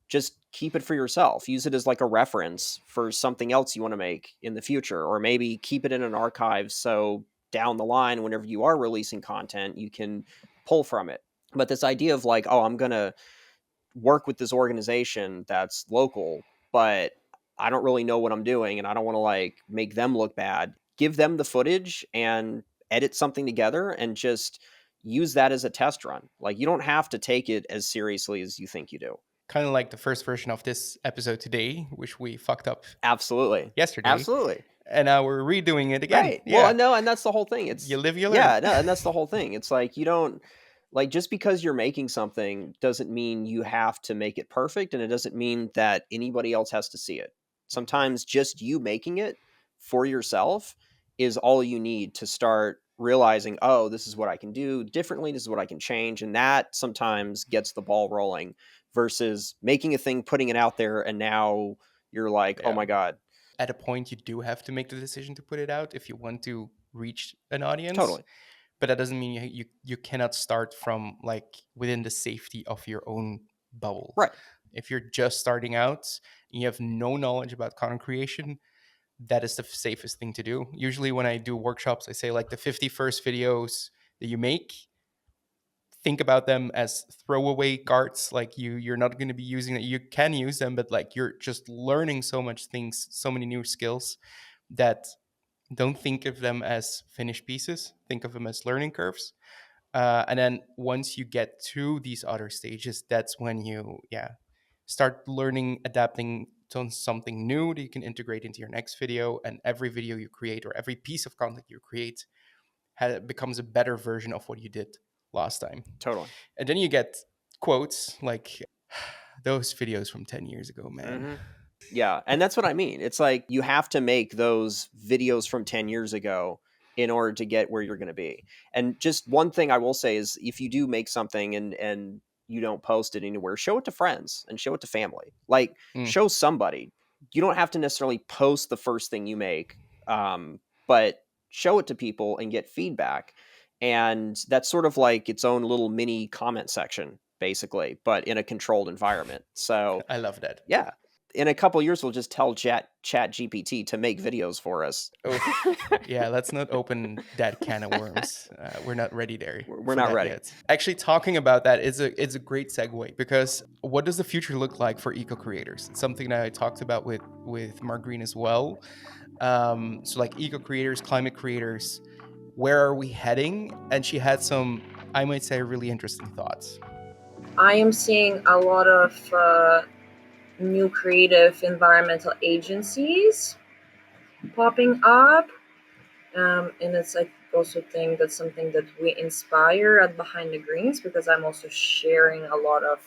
Just keep it for yourself. Use it as like a reference for something else you want to make in the future, or maybe keep it in an archive so down the line, whenever you are releasing content, you can pull from it. But this idea of like, oh, I'm going to work with this organization that's local, but I don't really know what I'm doing and I don't want to like make them look bad. Give them the footage and edit something together and just use that as a test run. Like you don't have to take it as seriously as you think you do. Kind of like the first version of this episode today, which we fucked up Absolutely. yesterday. Absolutely. And now we're redoing it again. Right. Well, Yeah. no, and that's the whole thing. You live, you learn. Yeah, no, and that's the whole thing. It's like you don't like just because you're making something doesn't mean you have to make it perfect, and it doesn't mean that anybody else has to see it. Sometimes just you making it for yourself is all you need to start realizing, oh, this is what I can do differently, this is what I can change, and that sometimes gets the ball rolling versus making a thing, putting it out there, and now you're like, oh Yeah. my God. At a point, you do have to make the decision to put it out if you want to reach an audience. Totally. But that doesn't mean you cannot start from like within the safety of your own bubble. Right. If you're just starting out and you have no knowledge about content creation, that is the safest thing to do. Usually when I do workshops, I say like the 50 first videos that you make, think about them as throwaway cards. Like you're not going to be using it. You can use them, but like you're just learning so much things, so many new skills, that don't think of them as finished pieces. Think of them as learning curves. And then once you get to these other stages, that's when you start learning, adapting to something new that you can integrate into your next video. And every video you create or every piece of content you create becomes a better version of what you did last time. Totally. And then you get quotes like those videos from 10 years ago, man. Mm-hmm. Yeah, and that's what I mean. It's like you have to make those videos from 10 years ago in order to get where you're going to be. And just one thing I will say is if you do make something and you don't post it anywhere, show it to friends and show it to family. Like show somebody. You don't have to necessarily post the first thing you make, but show it to people and get feedback. And that's sort of like its own little mini comment section, basically, but in a controlled environment. So I love that. yeah. In a couple years, we'll just tell Chat GPT to make videos for us. Oh, yeah, let's not open that can of worms. We're not ready there. We're not ready yet. Actually, talking about that is a great segue, because what does the future look like for eco creators? It's something that I talked about with Margarine as well. So like eco creators, climate creators, where are we heading? And she had some, I might say, really interesting thoughts. I am seeing a lot of new creative environmental agencies popping up, and it's I also think that's something that we inspire at Behind the Greens, because I'm also sharing a lot of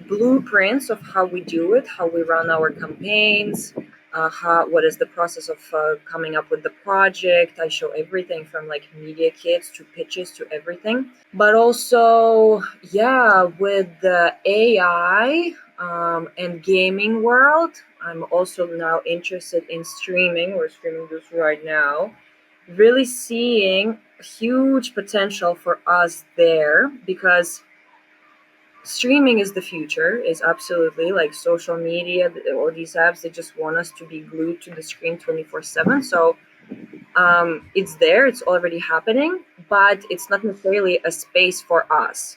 blueprints of how we do it, how we run our campaigns, what is the process of coming up with the project. I show everything from like media kits to pitches to everything. But also, yeah, with the AI and gaming world, I'm also now interested in streaming. We're streaming this right now. Really seeing huge potential for us there, because streaming is the future, is absolutely like social media, all these apps, they just want us to be glued to the screen 24/7. So it's there, it's already happening, but it's not necessarily a space for us,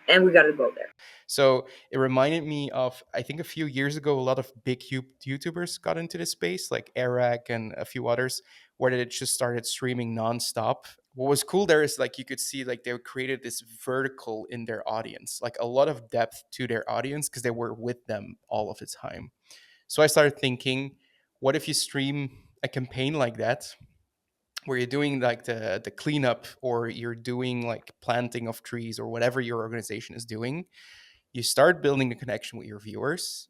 and we got to go there. So it reminded me of, I think a few years ago, a lot of big YouTubers got into this space, like Eric and a few others, where they just started streaming nonstop. What was cool there is like you could see like they created this vertical in their audience, like a lot of depth to their audience because they were with them all of the time. So I started thinking, what if you stream a campaign like that, where you're doing like the cleanup, or you're doing like planting of trees, or whatever your organization is doing. You start building a connection with your viewers.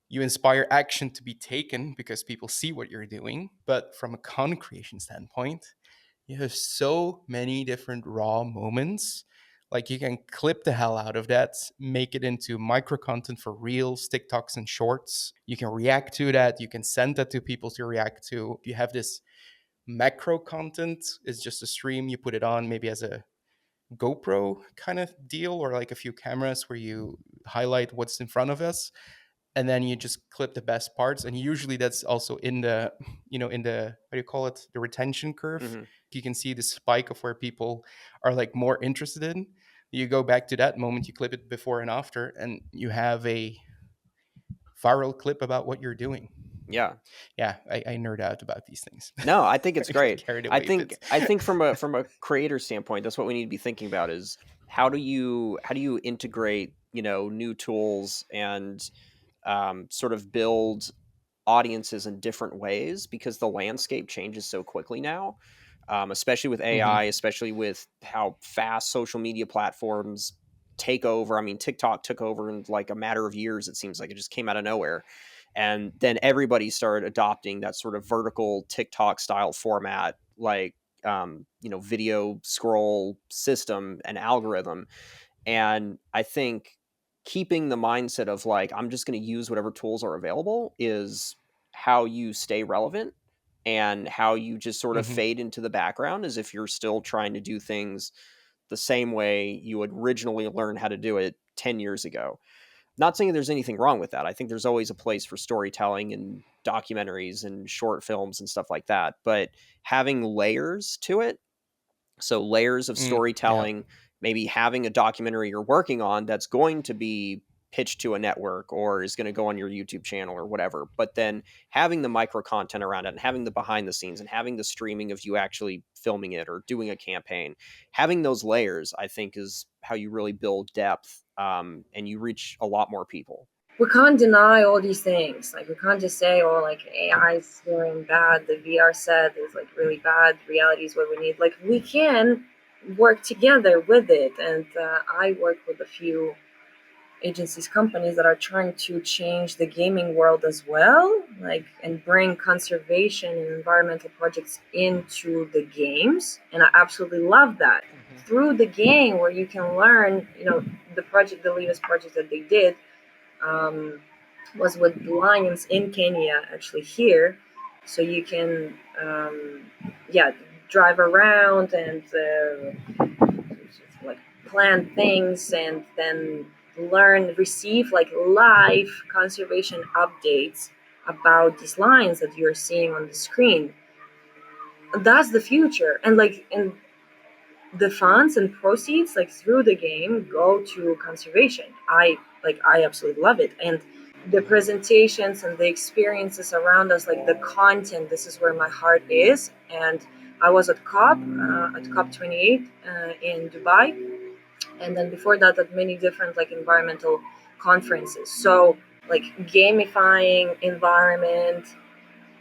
You inspire action to be taken because people see what you're doing. But from a content creation standpoint, you have so many different raw moments. Like you can clip the hell out of that, make it into micro content for reels, TikToks, and shorts. You can react to that. You can send that to people to react to. You have this macro content, is just a stream. You put it on maybe as a GoPro kind of deal, or like a few cameras where you highlight what's in front of us, and then you just clip the best parts. And usually that's also in the, in the, what do you call it, the retention curve. Hmm. You can see the spike of where people are like more interested in. You go back to that moment, you clip it before and after, and you have a viral clip about what you're doing. Yeah. Yeah, I nerd out about these things. No, I think it's I get great. carried I away a think bit. I think from a creator standpoint, that's what we need to be thinking about is how do you integrate, new tools and sort of build audiences in different ways, because the landscape changes so quickly now, especially with Hmm. AI, especially with how fast social media platforms take over. I mean, TikTok took over in like a matter of years. It seems like it just came out of nowhere. And then everybody started adopting that sort of vertical TikTok style format, like, video scroll system and algorithm. And I think keeping the mindset of like, I'm just going to use whatever tools are available is how you stay relevant, and how you just sort of Hmm. fade into the background as if you're still trying to do things the same way you would originally learn how to do it 10 years ago. Not saying there's anything wrong with that. I think there's always a place for storytelling and documentaries and short films and stuff like that. But having layers to it, so layers of Yeah. storytelling, maybe having a documentary you're working on that's going to be pitched to a network or is going to go on your YouTube channel or whatever, but then having the micro content around it and having the behind the scenes and having the streaming of you actually filming it or doing a campaign, having those layers, I think, is how you really build depth, and you reach a lot more people. We can't deny all these things. Like, we can't just say, oh, like AI is doing bad, the VR set is like really bad, reality is what we need. Like, we can work together with it. And I work with a few agencies, companies that are trying to change the gaming world as well, like, and bring conservation and environmental projects into the games. And I absolutely love that. Hmm. Through the game, where you can learn, the latest project that they did, um, was with lions in Kenya, actually here. So you can, yeah, drive around and like plan things, and then receive like live conservation updates about these lions that you're seeing on the screen. That's the future, and the funds and proceeds, like, through the game, go to conservation. I absolutely love it. And the presentations and the experiences around us, like the content, this is where my heart is. And I was at COP 28 in Dubai, and then before that at many different like environmental conferences. So, like, gamifying environment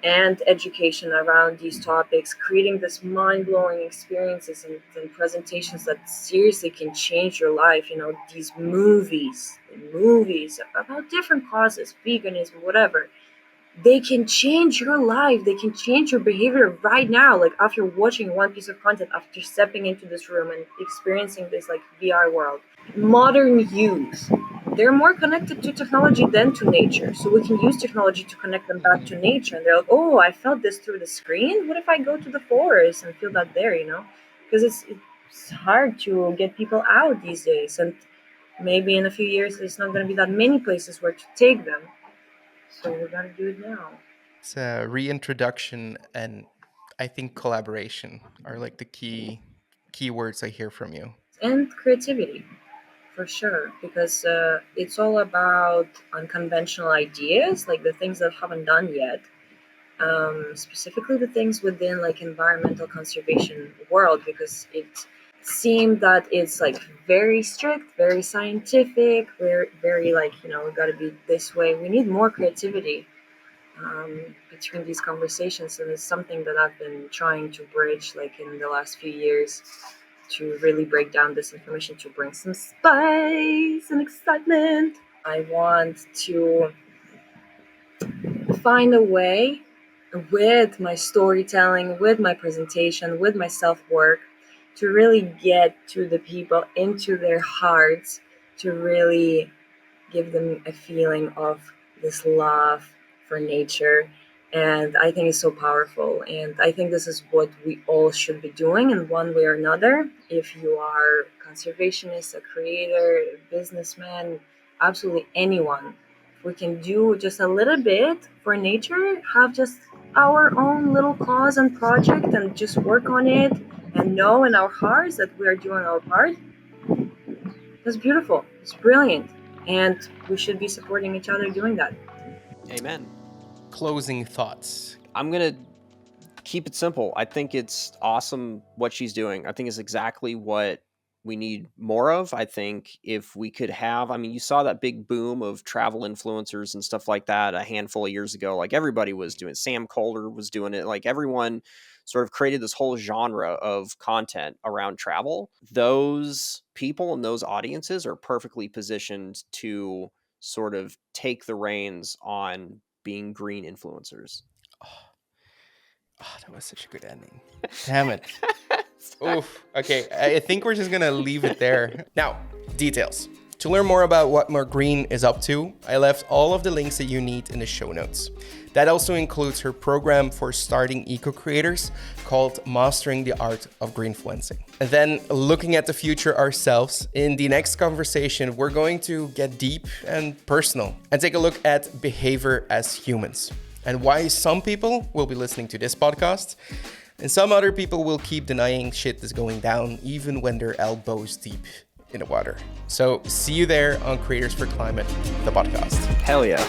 and education around these topics, creating this mind-blowing experiences and presentations that seriously can change your life. These movies about different causes, veganism, whatever, they can change your life. They can change your behavior right now. Like, after watching one piece of content, after stepping into this room and experiencing this like VR world. Modern youth, they're more connected to technology than to nature. So we can use technology to connect them back to Hmm. nature. And they're like, oh, I felt this through the screen. What if I go to the forest and feel that there? because it's hard to get people out these days, and maybe in a few years there's not going to be that many places where to take them. So we got to do it now. It's a reintroduction, and I think collaboration are like the key words I hear from you. And creativity, for sure, because it's all about unconventional ideas, like the things that haven't done yet. Specifically the things within like environmental conservation world, because it seemed that it's like very strict, very scientific, very like, you know, we got to be this way. We need more creativity between these conversations, and it's something that I've been trying to bridge like in the last few years, to really break down this information, to bring some spice and excitement. I want to find a way with my storytelling, with my presentation, with my self work, to really get to the people, into their hearts, to really give them a feeling of this love for nature. And I think it's so powerful. And I think this is what we all should be doing in one way or another. If you are a conservationist, a creator, a businessman, absolutely anyone, if we can do just a little bit for nature, have just our own little cause and project, and just work on it, and know in our hearts that we are doing our part, that's beautiful. It's brilliant. And we should be supporting each other doing that. Amen. Closing thoughts. I'm going to keep it simple. I think it's awesome what she's doing. I think it's exactly what we need more of. I think if we could have, I mean, you saw that big boom of travel influencers and stuff like that a handful of years ago. Like everybody was doing it. Sam Colder was doing it. Like everyone sort of created this whole genre of content around travel. Those people and those audiences are perfectly positioned to sort of take the reins on being green influencers. Oh, that was such a good ending. Damn it. Oof. Okay, I think we're just gonna leave it there. Now, details. To learn more about what Margarita is up to, I left all of the links that you need in the show notes. That also includes her program for starting eco-creators called Mastering the Art of Greenfluencing. And then looking at the future ourselves, in the next conversation, we're going to get deep and personal and take a look at behavior as humans and why some people will be listening to this podcast and some other people will keep denying shit is going down even when they're elbows deep in the water. So see you there on Creators for Climate, the podcast. Hell yeah.